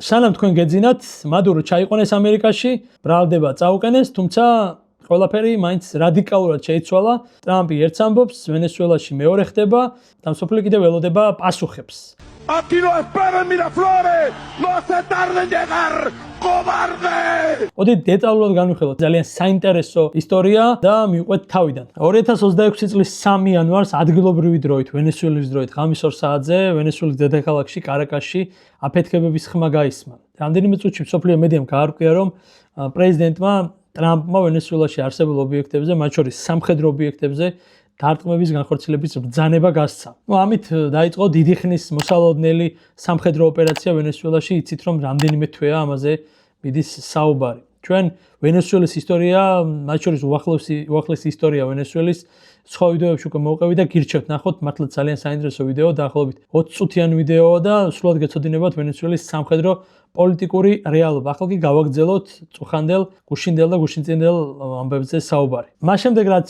სანამ თქვენ გეძინათ, მადურო ჩაიყვანეს ამერიკაში, ბრალდება წაუყენეს, თუმცა ყველაფერი მაინც რადიკალურად შეიცვალა. ტრამპი ერთს ამბობს, ვენესუელაში მეორე ხდება და მსოფლიო კიდევ ველოდება პასუხებს. Aquí lo esperan Miraflores! No se tarden llegar, cobarde! ოდით დეტალურად განვიხილოთ ძალიან საინტერესო ისტორია და მივყვეთ თავიდან. 2026 წლის 3 იანვარს ადგილობრივი დროით, ვენესუელის დროით, ღამის 2 საათზე ვენესუელის დედაქალაქში კარაკასში აფეთქებების ხმა გაისმა. რამდენიმე წუთში მსოფლიო მედიამ გაარკვია, რომ პრეზიდენტმა ტრამპმა ვენესუელაში არსებულ ობიექტებზე, მათ შორის სამხედრო ობიექტებზე დარტყმების განხორციელების ბრძანება გასცა. ამით დაიწყო დიდი ხნის მოსალოდნელი სამხედრო ოპერაცია ვენესუელაში, იცით რომ რამდენიმე თვეა ამაზე მიდის საუბარი. ჩვენ ვენესუელის ისტორია, მათ შორის უახლესი ისტორია ვენესუელის სხვა ვიდეოებში უკვე მოვყევი და გირჩევთ ნახოთ, მართლა ძალიან საინტერესო ვიდეო, დაახლოებით 20 წუთიანი ვიდეოა და სრულად გეცოდინებათ ვენესუელის სამხედრო პოლიტიკური რეალობა. ახლა კი გავაგრძელოთ წუხანდელ, გუშინდელ და გუშინწინდელ ამბებზე საუბარი. მას შემდეგ რაც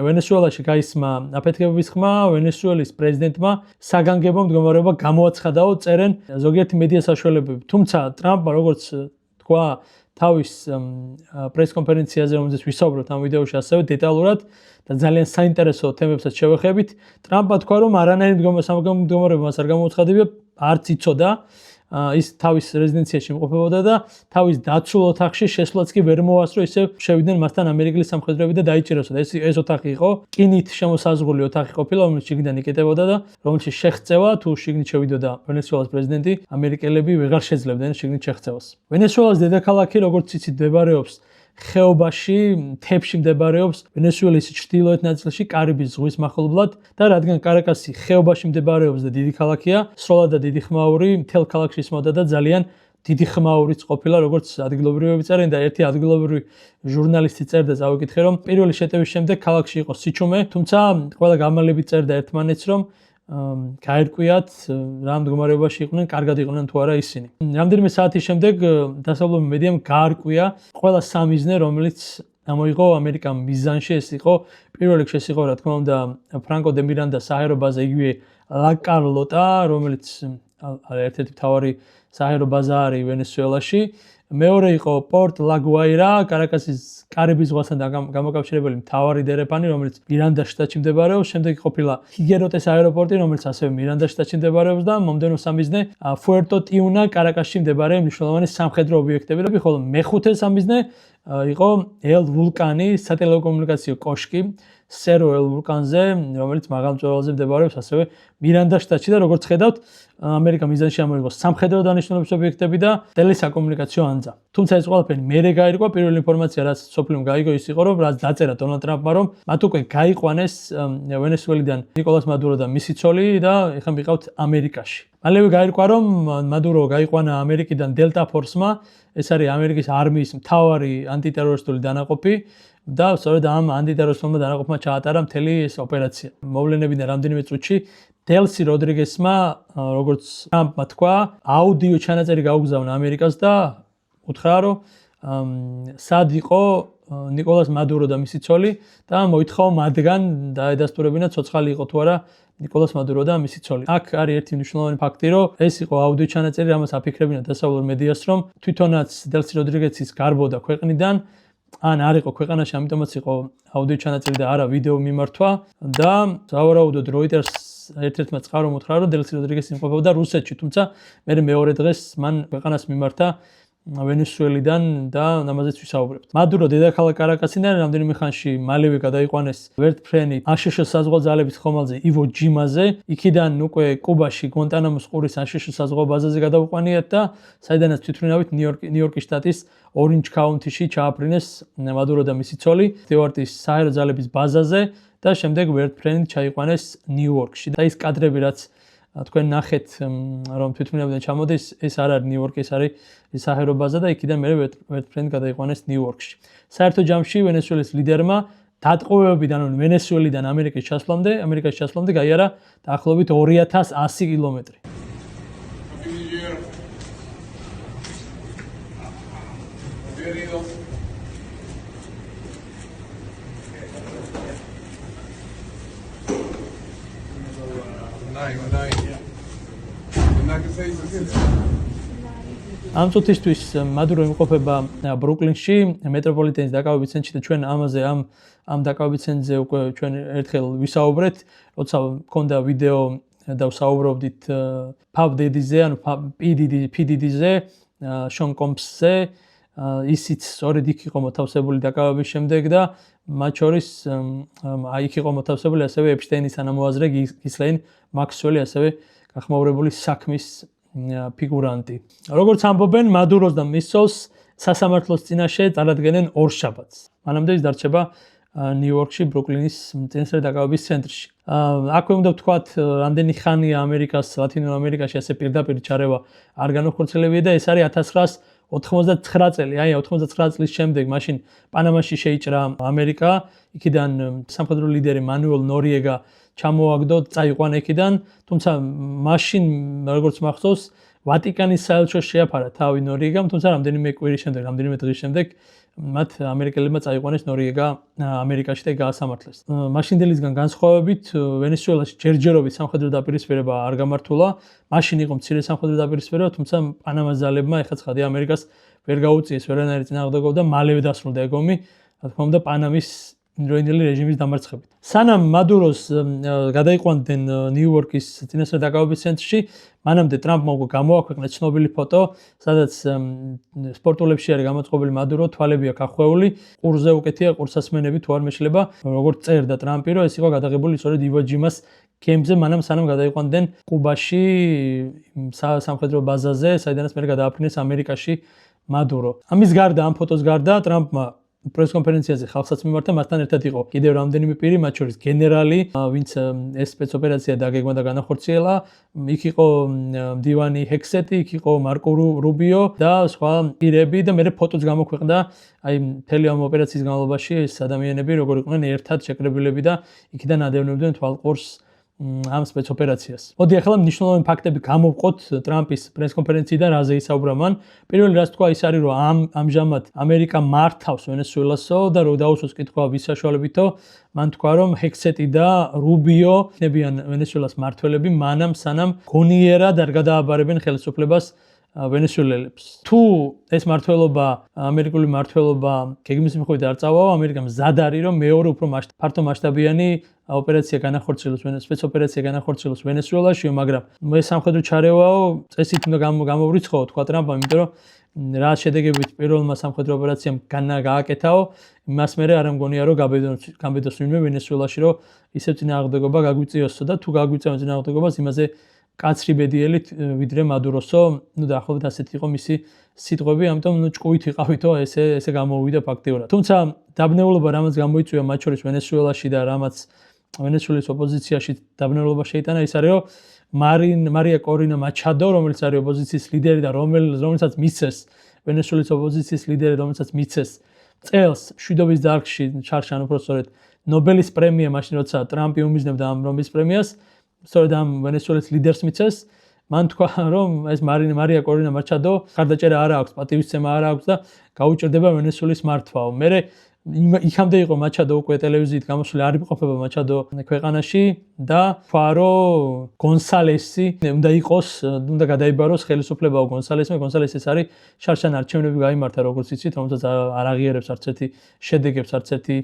ვენესუელაში გაისმა აფეთქებების ხმა, ვენესუელის პრეზიდენტმა საგანგებო მდგომარეობა გამოაცხადაო, წერენ ზოგიერთი მედია საშუალებები. თუმცა ტრამპმა, როგორც თქვა თავის პრესკონფერენციაზე, რომელზეც ვისაუბროთ ამ ვიდეოში ასევე დეტალურად და ძალიან საინტერესო თემებსაც შევეხებით, ტრამპმა თქვა, რომ არანაირი მდგომარეობა მას არ გამოუცხადებია, არც იცოდა ის თავის რეზიდენციაში იმყოფებოდა და თავის დაცულ ოთახში შესვლაც კი ვერ მოასწრო, ისე შევიდნენ მასთან ამერიკელი სამხედროები და დაიჭიროსო. ეს ოთახი იყო კინით შემოსაზღვრული ოთახი ყოფილა, რომელიც შიგნიდან იკეტებოდა და რომელშიც შეღწევა თუ შიგნით შევიდოდა ვენესუელის პრეზიდენტი, ამერიკელები ვეღარ შეძლებდნენ შიგნით შეღწევას. ვენესუელის დედაქალაქი, როგორც იცით, მდებარეობს ხეობაში, მთებში მდებარეობს ვენესუელის ჩრდილოეთ ნაწილში, კარიბის ზღვის მახლობლად და რადგან კარაკასი ხეობაში მდებარეობს და დიდი ქალაქია, სრულად და დიდი ხმაური მთელ ქალაქში ისმოდა და ძალიან დიდი ხმაურიც ყოფილა, როგორც ადგილობრივები წერენ და ერთი ადგილობრივი ჟურნალისტი წერდა, წავიკითხე, რომ პირველი შეტევის შემდეგ ქალაქში იყო სიჩუმე, თუმცა ყველა გამალებით წერდა ერთმანეთს, რომ გაერკვიათ რა მდგომარეობაში იყვნენ, კარგად იყვნენ თუ არა ისინი. რამდენიმე საათის შემდეგ დასავლური მედიამ გაარკვია ყველა სამიზნე, რომელიც ამოიღო ამერიკამ მიზანში, ეს იყო პირველ რიგში ეს იყო, რა თქმა უნდა, ფრანკო დე მირანდა საჰაერო ბაზა, იგივე ლა კარლოტა, რომელიც ერთ-ერთი მთავარი საჰაერო ბაზა არის ვენესუელაში. მეორე იყო პორტ ლა გუაირა, კარაკასის კარიბის ზღვასთან გამოკავშირებელი მთავარი დერეფანი, რომელიც მირანდას შტატში მდებარეობს. შემდეგ ყოფილა ჰიგეროტეს აეროპორტი, რომელიც ასევე მირანდას შტატში მდებარეობს და მომდევნო სამიზნე ფუერტო ტიუნა, კარაკასში მდებარე მნიშვნელოვანი სამხედრო ობიექტები, ხოლო მეხუთე სამიზნე იყო ელ ვულკანი, სატელეკომუნიკაციო კოშკი, სერო ელ ვულკანზე, რომელიც მაღალმწვერვალზე მდებარეობს ასევე მირანდას შტატში და როგორც ხედავთ, ამერიკა მიზანში ამოიღო სამხედრო დანიშნულების ობიექტები და ტელესაკომუნიკაციო ანძა. თუმცა ეს ყველაფერი მერე გაირკვა, პირველი ინფორმაცია, რაც სოფლიომ გაიგო, ის იყო, რომ რაც დაწერა დონალდ ტრამპმა, რომ მათ უკვე გაიყვანეს ვენესუელიდან ნიკოლას მადურო და მისი ცოლი და ეხლა მიყავთ ამერიკაში. მალევე გაირკვა, რომ მადურო გაიყვანა ამერიკიდან დელტა ფორსმა, ეს არის ამერიკის არმიის მთავარი ანტიტერორისტული დანაყოფი და სწორედ ამ ანტიტერორისტულმა დანაყოფმა ჩაატარა მთელი ეს ოპერაცია. მოვლენებიდან რამდენიმე წუთში დელსი როდრიგესმა, როგორც ტრამპმა თქვა, აუდიო ჩანაწერი გაუგზავნა ამერიკას და უთხრა, რომ სად იყო ნიკოლას მადურო და მისი ცოლი და მოითხოვა მათგან დაედასტურებინა ცოცხალი იყო თუ არა ნიკოლას მადურო და მისი ცოლი. აქ არის ერთი მნიშვნელოვანი ფაქტი, რომ ეს იყო აუდიო ჩანაწერი, რამაც აფიქრებინა დასავლურ მედიას, რომ თვითონაც დელსი როდრიგესის გარბოდა ქვეყნიდან, ან არ იყო ქვეყანაში, ამიტომაც იყო აუდიო ჩანაწერი და არა ვიდეო მიმართვა და სავარაუდოდ როიტერს ერთ-ერთმა წყარო უთხრა, რომ დელსი როდრიგესი იმყოფებოდა რუსეთში, თუმცა მეორე დღეს მან ქვეყანას მიმართა ვენესუელიდან და ამაზეც ვისაუბრებთ. მადურო დედაქალაქ კარაკასიდან რამდენიმე ხანში მალევე გადაიყვანეს ვერტფრენი აშშ საზღვაო ძალების ხომალდზე ივო ჯიმაზე, იქიდან უკვე კუბაში გუანტანამოს ყურის აშშ საზღვაო ბაზაზე გადაუყვანიათ და საიდანაც თვითმფრინავით ნიუ-იორკის შტატის ორინჯ კაუნტიში ჩააფრინეს მადურო და მისი ცოლი სტიუარტის საჰაერო ძალების ბაზაზე და შემდეგ ვერტფრენით ჩაიყვანეს ნიუ-იორკში. და ის კადრები, რაც თქვენ ნახეთ, რომ თვითმფრინავიდან ჩამოდის, ეს არ არის ნიუ-იორკი, ეს არის საჰაერო ბაზა და იქიდან მე ვერტფრენით გადაიყვანეს ნიუ-იორკში. საერთო ჯამში ვენესუელის ლიდერმა დატყვევებიდან, რომ ვენესუელიდან ამერიკაში ჩასვლამდე გაიარა დაახლოებით 2100 კილომეტრი. ამ წუთისთვის მადურო იმყოფება ბრუკლინში, მეტროპოლიტენის დაკავების ცენტრში და ჩვენ ამაზე ამ დაკავების ცენტრზე უკვე ჩვენ ერთხელ ვისაუბრეთ, როცა მქონდა ვიდეო და ვსაუბრობდით ფავ დედის-ზე, ანუ PDD-ზე, შონ კომპსზე, ისიც სწორედ იქ იყო მოთავსებული დაკავების შემდეგ და მათ შორის იქ იყო მოთავსებული ასევე ეპშტეინის თანამოაზრე გისლეინ მაქსველი, ასევე გახმაურებული საქმის ფიგურანტი. როგორც ამბობენ, მადუროს და მის ცოლს სასამართლოს წინაშე წარადგენენ ორშაბათს. მანამდე ის დარჩება ნიუ-იორკში, ბრუკლინის წინასწარ დაკავების ცენტრში. აქვე უნდა ვთქვათ, რამდენი ხანია ამერიკას, ლათინურ ამერიკაში ასე პირდაპირ ჩარევა არ განახორციელებია და ეს არის 1999 წელი. აი 99 წლის შემდეგ მაშინ პანამაში შეიჭრა ამერიკა, იქიდან სამხედრო ლიდერი მანუელ ნორიეგა ჩამოაგდო, წაიყვანა იქიდან, თუმცა მაშინ როგორც მახსოვს, ვატიკანის საელჩოს შეაფარა თავი ნორიეგამ, თუმცა რამდენიმე კვირის შემდეგ, რამდენიმე დღის შემდეგ მათ ამერიკელებმა წაიყვანეს ნორიეგა ამერიკაში და გაასამართლეს. მაშინდელისგან განსხვავებით, ვენესუელაში ჯერჯერობით სამხედრო დაპირისპირება არ გამართულა. მაშინ იყო მცირე სამხედრო დაპირისპირება, თუმცა პანამას ძალებმა ეხლა ცხადია ამერიკას ვერ გაუწიეს, ვერანაირი წინააღმდეგობა და მალევე დასრულდა ეგ ომი, რა თქმა უნდა, პანამის მდროინდელი რეჟიმის დამარცხებით. სანამ მადუროს გადაიყვანდნენ ნიუ-იორკის წინასწარ დაკავების ცენტრში, მანამდე ტრამპმა უკვე გამოაქვეყნა ცნობილი ფოტო, სადაც სპორტულებში არის გამოწყობილი მადურო, თვალები აქვს ახვეული, ყურზე უკეთია ყურსასმენები თუ არ მეშლება, როგორც წერდა ტრამპი, რომ ეს იყო გადაღებული სწორედ ივო ჯიმას კემპზე, სანამ გადაიყვანდნენ კუბაში სამხედრო ბაზაზე, საიდანაც მე გადააფრინეს ამერიკაში მადურო. ამის გარდა, ამ ფოტოს გარდა ტრამპმა პრესკონფერენციაზე ხალხსაც მიმართა, მასთან ერთად იყო კიდევ რამდენიმე პირი, მათ შორის გენერალი, ვინც ეს სპეცოპერაცია დაგეგმა და განახორციელა, იქ იყო მდივანი ჰექსეტი, იქ იყო მარკო რუბიო და სხვა პირები და მე ფოტოც გამოქვეყნდა, აი მთელი ამ ოპერაციის განმავლობაში ეს ადამიანები როგორ იყვნენ ერთად შეკრებილები და იქიდან ადევნებდნენ თვალყურს ამ სპეცოპერაციას. მოდი ახლა მნიშვნელოვანი ფაქტები გამოვყოთ ტრამპის პრესკონფერენციიდან, რაზე ისაუბრა მან. პირველი რაც თქვა ის არის, რომ ამჟამად ამერიკა მართავს ვენესუელასო და რომ დაუსვოს კითხვა ვის საშუალებითო, მან თქვა, რომ ჰექსეტი და რუბიო იქნებიან ვენესუელას მართველები, სანამ გონიერად არ გადააბარებენ ხელისუფლებას ვენესუელელებს. თუ ეს მართველობა, ამერიკული მართველობა გეგმის მიხედვით არ წავაო, ამერიკა მზად არის, რომ მეორე უფრო ფართო მასშტაბიანი ოპერაცია განახორციელოს, სპეცოპერაცია განახორციელოს ვენესუელაში, მაგრამ ეს სამხედრო ჩარევაო წესით უნდა გამოვრიცხო, თქვა ტრამპმა, იმიტომ რომ რა შედეგებით პირველმა სამხედრო ოპერაციამ გააკეთაო, იმას მერე არ მგონია რომ გაბედოს ვინმე ვენესუელაში, რომ ისევ წინააღმდეგობა გაგვიწიოსო და თუ გაგვიწევენ წინააღმდეგობას, იმაზე კაცრი ბედიელით ვიდრე მადუროსო, დაახლოებით ასეთი იყო მისი სიტყვები, ამიტომ ჭკუით ვიყავითო ესე გამოვიდა ფაქტიურად. თუმცა დაბნეულობა რამაც გამოიწვია მათ შორის ვენესუელაში და რამაც ვენესუელის ოპოზიციაში დაბნეულობა შეიტანა, ის არის რომ მარია კორინა მაჩადო, რომელიც არის ოპოზიციის ლიდერი და რომელსაც მისცეს ვენესუელის ოპოზიციის ლიდერი, რომელსაც მისცეს წელს მშვიდობის დარგში ჩარშან უბრალოდ ნობელის პრემია, მაშინ როცა ტრამპი უმიზნებდა ამ ნობელის პრემიას, სწორედ ამ ვენესუელის ლიდერს მიცეს, მან თქვა, რომ ეს მარია კორინა მაჩადო ხარდაჭერა არ აქვს, პატივისცემა არ აქვს და გაუჭირდება ვენესუელის მართვაო. მერე იქამდე იყო მაჩადო უკვე ტელევიზიით გამოსული, არ იმყოფება მაჩადო ქვეყანაში და თქვა, რომ გონსალესი უნდა გადაიბაროს ხელისუფლებაო გონსალესმა. გონსალესი ეს არის შარშან არჩევნები გაიმართა, როგორც იცით, რომელსაც არ აღიარებს არც ერთი შედეგებს, არც ერთი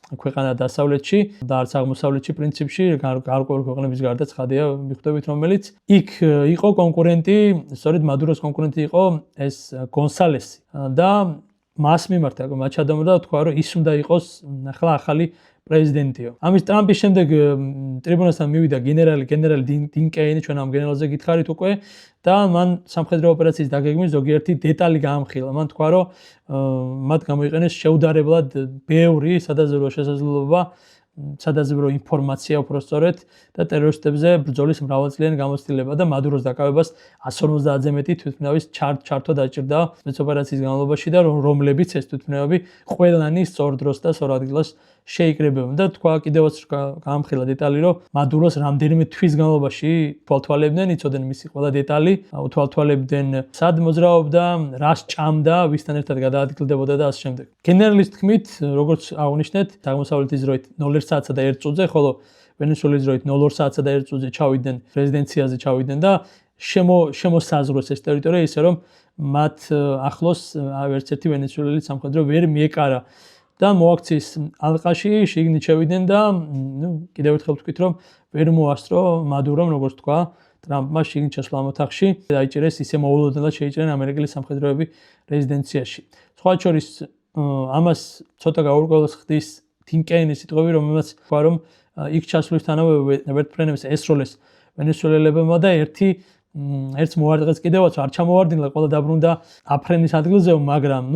ქვეყანა დასავლეთში და არც აღმოსავლეთში პრინციპში, გარკვეული ქვეყნების გარდა ცხადია მიხვდებით, რომელიც იქ იყო კონკურენტი, სწორედ მადუროს კონკურენტი იყო ეს გონსალესი და მას მიმართა მაჩადომ და თქვა, რომ ის უნდა იყოს ახლა ახალი პრეზიდენტიო. ამის ტრამპის შემდეგ ტრიბუნალთან მივიდა გენერალი დინკეინი, ჩვენ ამ გენერალზე გითხარით უკვე და მან სამხედრო ოპერაციის დაგეგმვის ზოგიერთი დეტალი გაამხილა. მან თქვა, რომ მათ გამოიყენეს შეუდარებლად ბევრი სადაზვერვო შესაძლებლობა, სადაზვერვო ინფორმაცია უпростоრეთ და ტერორისტებზე ბრძოლის მრავალწლიანი გამოცდილება და მადუროს დაკავებას 150-ზე მეტი თვითმფრინავის ჩართვა დაჭირდა სპეცოპერაციის განმავლობაში და რომლებიც ეს თვითმფრინავები ყველანი სწორ დროს და სწორ ადგილას შეიკრებებენ და თქვა კიდევაც გაამხილა დეტალი, რომ მადუროს რამდენიმე თვის განმავლობაში თვალთვალებდნენ, იცოდნენ მისი ყველა დეტალი, უთვალთვალებდნენ სად მოძრაობდა, რას ჭამდა, ვისთან ერთად გადაადგილდებოდა და ასე შემდეგ. გენერალის თქმით, როგორც აღნიშნეთ, აღმოსავლეთის დროით 0 საათსა და 1 წუთზე, ხოლო ვენესუელის დროით 0 საათსა და 1 წუთზე ჩავიდნენ პრეზიდენციაზე და შემოსაზღვრეს ეს ტერიტორია ისე რომ მათ ახლოს არც ერთი ვენესუელელი სამხედრო ვერ მიეკარა და მოაქციის ალყაში შიგნით შევიდნენ და კიდევ ერთხელ ვთქვით რომ ვერ მოასწრო მადურომ როგორც თქვა ტრამპმა შიგნით შესვლა ამ ოთახში დაიჭირეს ისე მოულოდნელად შეიჭრნენ ამერიკელი სამხედროები რეზიდენციაში. სხვა შორის ამას ცოტა გაურკვევლას ხდის ტიმ კეინის სიტყვები რომელმაც თქვა რომ იქ ჩასვლისთანავე ვერტფრენებს ესროლეს ვენესუელელებმა და ერთს მოარდღეს კიდევაც არ ჩამოვარდნილა ყველა დაბრუნდა აფრენის ადგილზე მაგრამ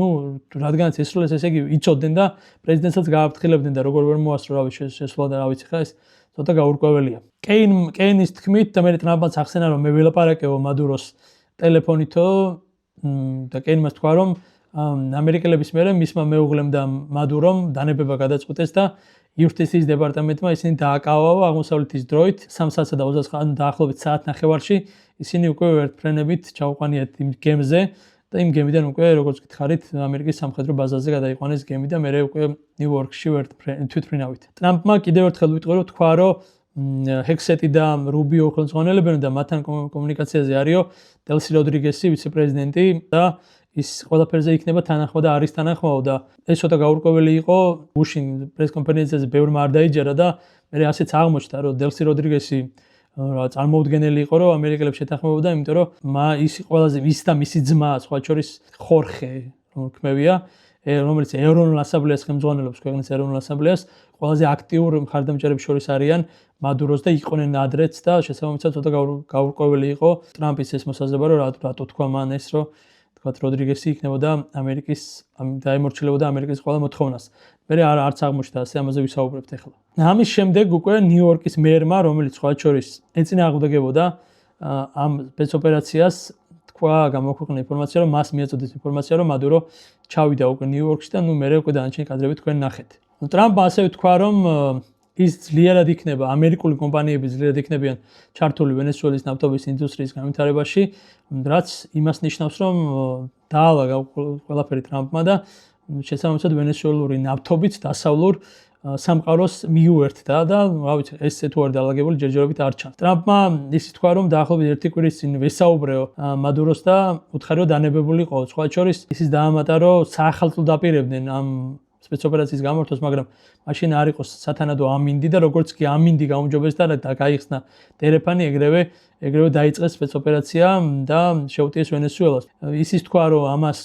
რადგანაც ესროლეს ესე იგი იცოდნენ და პრეზიდენტსაც გააფრთხილებდნენ და როგორ ვერ მოასწრო რავი შესვლა და რა ვიცი ხა ეს ცოტა გაურკვეველია. კეინის თქმით და მე ტრამპმაც ახსენა რომ მე ველაპარაკეო მადუროს ტელეფონითო და კეინმა თქვა რომ ამერიკელების მერე მისმა მეუღლემ და მადურომ დანებება გადაწყვეტეს და იუსტიციის დეპარტამენტმა ისინი დააკავავა აღმოსავლეთის დროით 3 საათსა და 29 დაახლოებით საათნახევარში ისინი უკვე ვერტფრენებით ჩაუყვანიათ იმ გემზე და იმ გემიდან უკვე როგორც გითხარით ამერიკის სამხედრო ბაზაზე გადაიყვანეს გემი და მერე უკვე ნიუ-იორკში თვითმფრინავით. ტრამპმა კიდევ ერთხელ ვიტყვი რომ თქვა რომ ჰექსეტი და რუბიო ხელმძღვანელებენ და მათთან კომუნიკაციაზე არისო დელსი როდრიგესი ვიცე-პრეზიდენტი და ის ყველაფერზე იქნება თანახმა და არის თანახმაო და ეს ცოტა გაურკვეველი იყო ბუშინ პრესკონფერენციაზე ბევრმა არ დაიჯერა და მე ასეც აღმოჩნდა რომ დელსი როდრიგესი წარმოუდგენელი იყო რომ ამერიკელებს შეთანხმებოდა იმიტომ რომ ის ყველაზე ის და მისი ძმა სხვა შორის ხორხე რქმევია რომელიც ეროვნულ ასამბლეას ხელმძღვანელობს ქვეყნის ეროვნულ ასამბლეას ყველაზე აქტიურ მხარდამჭერებს შორის არიან მადუროს და იყვნენ ადრეც და შესაბამისად ცოტა გაურკვეველი იყო ტრამპის ეს მოსაზრება რომ რატო თქვა მან ეს რომ როდრიგესი იქნებოდა ამერიკის დაემორჩილებოდა ამერიკის ყველა მოთხოვნას. მე არც აღმოჩნდა ასე ამაზე ვისაუბრებთ ახლა. ამის შემდეგ უკვე ნიუ-იორკის მერმა რომელიც სხვა შორის ეწინააღმდეგებოდა ამ სპეცოპერაციას თქვა გამოქვეყნდა ინფორმაცია რომ მას მიაწოდეს ინფორმაცია რომ მადურო ჩავიდა უკვე ნიუ-იორკში და მერე უკვე დანარჩენი კადრები თქვენ ნახეთ. ტრამპმა ასევე თქვა რომ ის ძლიერად იქნება ამერიკული კომპანიები ძლიერად იქნებიან ჩართული ვენესუელის ნავთობის ინდუსტრიის განვითარებაში, რაც იმას ნიშნავს, რომ დაალა ყველაფერი ტრამპმა და შესაბამისად ვენესუელური ნავთობით დასავლურ სამყაროს მიუერთდა და რა ვიცი ეს თუ არ დაალაგებული ჯერჯერობით არ ჩანს. ტრამპმა ის თქვა რომ დაახლოებით 1 კვირის წინ ვესაუბრეო მადუროს და უთხარი რომ დანებებული იყო. სხვა შორის ისიც დაამატა რომ საახალწლო დაპირებდნენ ამ სპეცოპერაციის გამართვას, მაგრამ მაშინ არ იყოს სათანადო ამინდი და როგორც კი ამინდი გაუმჯობესდა და გაიხსნა ტერეფანი, ეგრევე დაიწყეს სპეცოპერაცია და შეუტიეს ვენესუელას. ისიც თქვა რომ ამას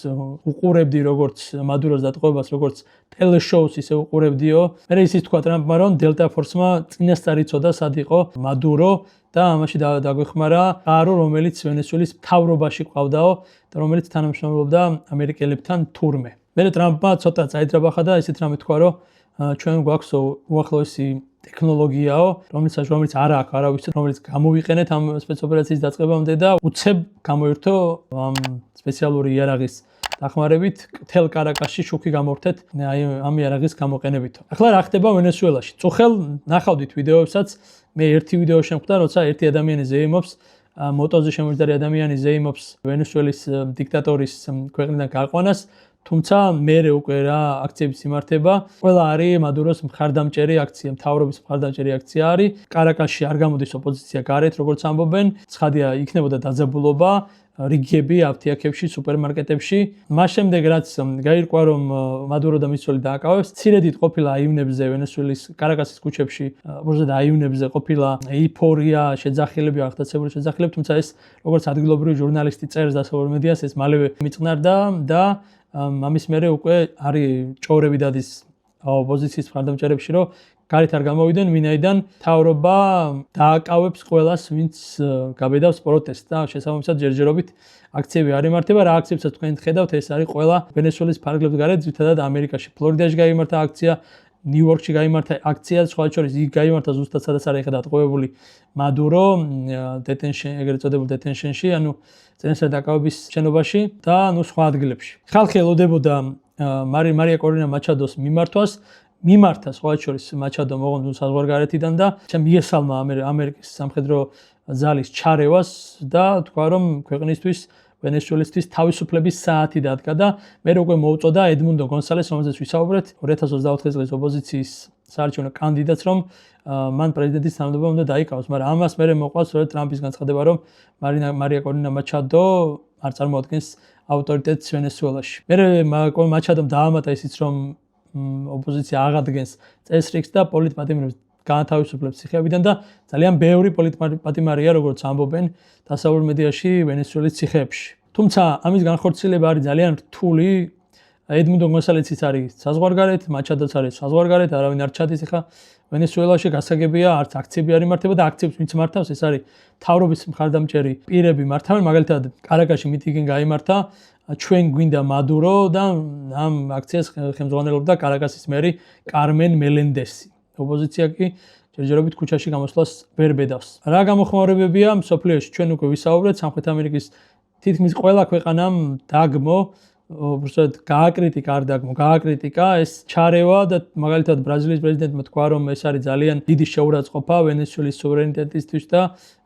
უყურებდი როგორც მადუროს დატყვევებას, როგორც ტელეშოუს ისე უყურებდიო. მე ისიც თქვა ტრამპმა რომ დელტა ფორსმა წინასწარ იცოდა სად იყო მადურო და ამაში დაგვეხმარა ყარო რომელიც ვენესუელის მთავრობაში ყავდაო და რომელიც თანამშრომლობდა ამერიკელებთან თურმე. მე ტრამპმა ცოტა წაიძრაბახა და ისეთ რამე თქვა რომ ჩვენ გვაქვს უახლოესი ტექნოლოგიაო, რომელიც არ აქვს არავის, რომელიც გამოვიყენეთ ამ სპეცოპერაციის დაწყებამდე და უცებ გამოირთო ამ სპეციალური იარაღის დახმარებით თელ კარაკასში შუქი გამორთეთ ამ იარაღის გამოყენებით. ახლა რა ხდება ვენესუელაში? წუხელ ნახავდით ვიდეოებსაც, მე ერთი ვიდეო შემხვდა, როცა ერთი ადამიანი ზეიმობს მოტოზე შემოჭრილი ადამიანი ზეიმობს ვენესუელის დიქტატორის ქვეყნიდან გაყვანას, თუმცა მერე უკვე რა აქციების იმართება, ყველა არის მადუროს მხარდამჭერი აქცია, მთავრობის მხარდამჭერი აქცია არის. კარაკასში არ გამოდის ოპოზიცია გარეთ, როგორც ამბობენ, ცხადია იქნებოდა დაძაბულობა, რიგები აფთიაქებში, სუპერმარკეტებში. მას შემდეგ რაც გაირკვა რომ მადურო და მის ცოლი დააკავეს, ცირედით ყოფილა აივნებზე ვენესუელის კარაკასის ქუჩებში, უბრალოდ აივნებზე ყოფილა ეიფორია, შეძახილები, აღტაცებული შეძახილები, თუმცა ეს როგორც ადგილობრივი ჟურნალისტი წერს დასავლურ მედიას, ეს მალევე მიწყნარდა და ამის მერე უკვე არის ჭორები დადის ოპოზიციის მხარდამჭერებში, რომ გარეთ არ გამოვიდნენ, ვინაიდან მთავრობა დააკავებს ყველას, ვინც გაბედავს პროტესტს და შესაბამისად ჯერჯერობით აქციები არ იმართება. რა აქციებსაც თქვენ ხედავთ, ეს არის ყველა ვენესუელის ფარგლებს გარეთ, ძირითადად ამერიკაში. ფლორიდაში გაიმართა აქცია, ნიუ-იორკში გაიმართა აქცია, სხვა შორის იქ გაიმართა ზუსტად სადაც არის ხედავთ ყვევებული მადურო, ეგრეთ წოდებულ დეტენშენში, ანუ წინასწარ დაკავების შენობაში და სხვა ადგილებში. ხალხი ელოდებოდა მარია კორინა მაჩადოს მიმართა სხვა შორის მაჩადო მოღონდ საზღვარგარეთიდან და მიესალმა ამერიკის სამხედრო ძალის ჩარევას და თქვა რომ ქვეყნისთვის ვენესუელისთვის თავისუფლების საათი დადგა და მე უკვე მოუწოდა ედმუნდო გონსალეს, რომელზეც ვისაუბრეთ 2024 წლის ოპოზიციის საარჩევნო კანდიდატს, რომ მან პრეზიდენტის თანამდებობა უნდა დაიკავოს, მაგრამ ამას მერე მოყვა სწორედ ტრამპის განცხადება, რომ მარია კორინა მაჩადო არ წარმოადგენს ავტორიტეტს ვენესუელაში. მერე მაჩადომ დაამატა ისიც, რომ ოპოზიცია აღადგენს წესრიგს და პოლიტპატიმრებს განათავისუფლებს ციხეებიდან და ძალიან ბევრი პოლიტპატიმარია, როგორც ამბობენ დასავლურ მედიაში ვენესუელის ციხეებში. თუმცა ამის განხორციელება არის ძალიან რთული. ედმუნდო გონსალესიც არის საზღვარგარეთ, მაჩადოც არის საზღვარგარეთ, არავინ არ ჩადის ახლა ვენესუელაში, გასაგებია, არც აქციები არ იმართება და აქციებს ვინც მართავს, ეს არის მთავრობის მხარდამჭერი პირები მართავენ, მაგალითად კარაკაში მიტინგი გაიმართა, ჩვენ გვინდა მადურო და ამ აქციას ხელმძღვანელობდა კარაკასის მერი კარმენ მელენდესი. ოპოზიცია კი ჯერჯერობით ქუჩაში გამოსვლას ვერ ბედავს. რა გამოხმაურებებია მსოფლიოში? ჩვენ უკვე ვისაუბრეთ, სამხრეთ ამერიკის თითქმის ყველა ქვეყანამ დაგმო, უბრალოდ გააკრიტიკა ეს ჩარევა და მაგალითად ბრაზილიის პრეზიდენტმა თქვა, რომ ეს არის ძალიან დიდი შეურაცხყოფა ვენესუელის სუვერენიტეტისთვის და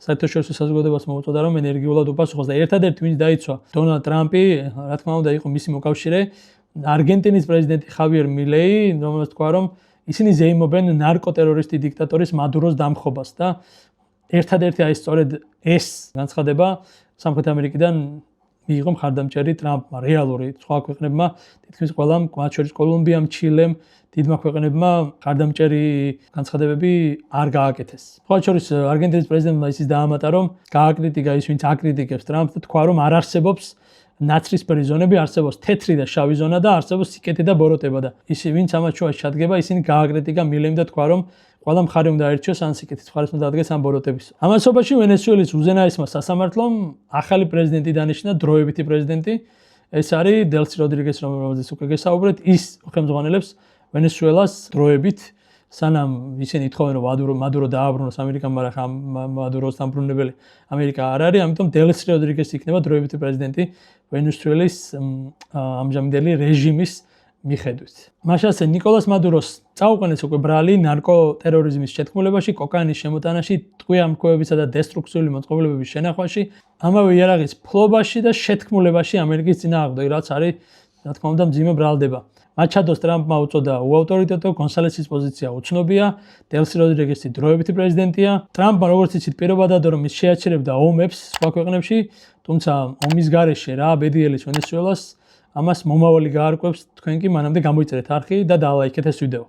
საერთაშორისო საზოგადოებას მოუწოდა, რომ ენერგიულად უპასუხოს და ერთადერთი ვინც დაიცვა დონალდ ტრამპი, რა თქმა უნდა, იყო მისი მოკავშირე არგენტინის პრეზიდენტი ხავიერ მილეი, რომელსაც თქვა, რომ ისინი ზეიმობენ ნარკოტერორისტი დიქტატორის მადუროს დამხობას და ერთადერთი აი სწორედ ეს განცხადება სამხრეთ ამერიკიდან მიიღო მხარდამჭერი ტრამპმა, რეალური სხვა ქვეყნებმა, თითქმის ყველამ, მათ შორის კოლუმბიამ, ჩილემ, დიდმა ქვეყნებმა მხარდამჭერი განცხადებები არ გააკეთეს. სხვა შორის არგენტინის პრეზიდენტმა ისიც დაამატა, რომ გააკრიტიკა ის, ვინც აკრიტიკებს ტრამპს და თქვა, რომ არ არსებობს ნაცრისფერი ზონები, არსებობს თეთრი და შავი ზონა და არსებობს სიკეთე და ბოროტება და ისინი ვინც ამას შუაში ჩადგება, ისინი გააკრიტიკა მილემ და თქვა, რომ ყველა მხარე უნდა აირჩიოს ან სიკეთის მხარეს უნდა დადგეს ან ბოროტების. ამასობაში ვენესუელის უზენაესმა სასამართლომ ახალი პრეზიდენტი დანიშნა, დროებითი პრეზიდენტი. ეს არის დელსი როდრიგესი, რომელზეც უკვე გესაუბრეთ, ის ხელმძღვანელებს ვენესუელას დროებით, სანამ ისინი ითხოვენ, რომ მადურო დააბრუნოს ამერიკამ, მაგრამ მადუროს დამბრუნებელი ამერიკა არ არის, ამიტომ დელსი როდრიგესი იქნება დროებითი პრეზიდენტი ვენესუელის ამჟამინდელი რეჟიმის მიხედვით. მაშასე ნიკოლას მადუროს წაუყენეს უკვე ბრალი ნარკოტერორიზმის შეთქმულებაში, კოკაინის შემოტანაში, ტყვიამქოებისა და დესტრუქციული მოწყობილობების შენახვაში, ამავე იარაღის ფლობაში და შეთქმულებაში ამერიკის წინააღმდეგ, რაც არის, რა თქმა უნდა, მძიმე ბრალდება. მაჩადოს ტრამპმა უწოდა უავტორიტეტო, გონსალესის პოზიცია უცნობია, დელსი როდრიგესი დროებითი პრეზიდენტია. ტრამპმა როგორც იცით პირობა დადო, რომ ის შეაჩერებდა ომებს სხვა ქვეყნებში, თუმცა ომის გარეშე რა ბედიელის ვენესუელას ამას მომავალი გაარკვევს, თქვენ კი მანამდე გამოიწერეთ არხი და დალაიქეთ ეს ვიდეო.